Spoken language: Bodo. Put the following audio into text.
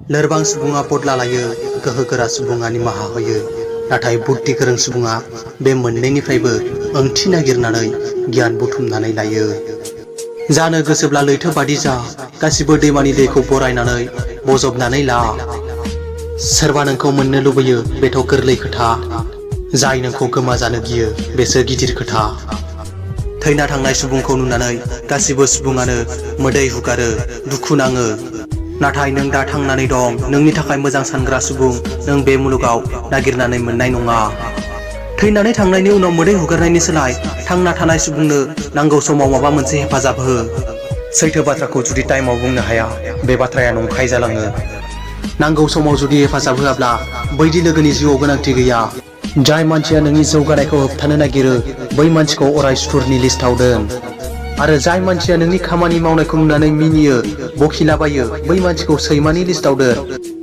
लोरबां सुबुङा बदला लायो, गोहोगोरा सुबुङा निमाहा होयो। नाथाय बुद्धि गोरों सुबुङा बे मोननैनिफ्रायबो ओंथि नागिरनानै गियान बुथुमनानै लायो। जानो गोसोब्ला लैथो बादि जा, गासिबो दैमानि दैखौ बरायनानै बजबनानै ला। सोरबा नोंखौ मोननो लुबैयो बेथ' गोरलै खोथा, जाय नोंखौ गोमा जानो गियो बेसो गिदिर खोथा। थैना थांनाय सुबुंखौ नुनानै गासिबो सुबुङानो मोदै हुगारो, दुखु नाङो। नाथाय नों दा थांनानै दं, नोंनि थाखाय मोजां सानग्रा सुबुं नों बे मुलुगाव नागिरनानै मोननाय नङा। थैनानै थांनायनि उनाव मोदै हुगारनायनि सोलाय थांना थानाय सुबुंनो नांगौ समाव माबा मोनसे हेफाजाब हो। सैथो बाथ्राखौ जुदि टाइमाव बुंनो हाया, बे बाथ्राया नंखाय जालाङो। नांगौ समाव जुदि हेफाजाब होआब्ला बैदि लोगोनि जिउआव गोनांथि गैया। जाय मानसिया नोंनि जौगानायखौ होबथानो नागिरो बै मानसिखौ अराय सुथुरनि लिस्टाव दोन। आरो जाय मानसिया नोंनि खामानि मावनायखौ नुनानै मिनियो, बखिलाबायो, बै मानसिखौ सैमानि लिस्टाव दोन।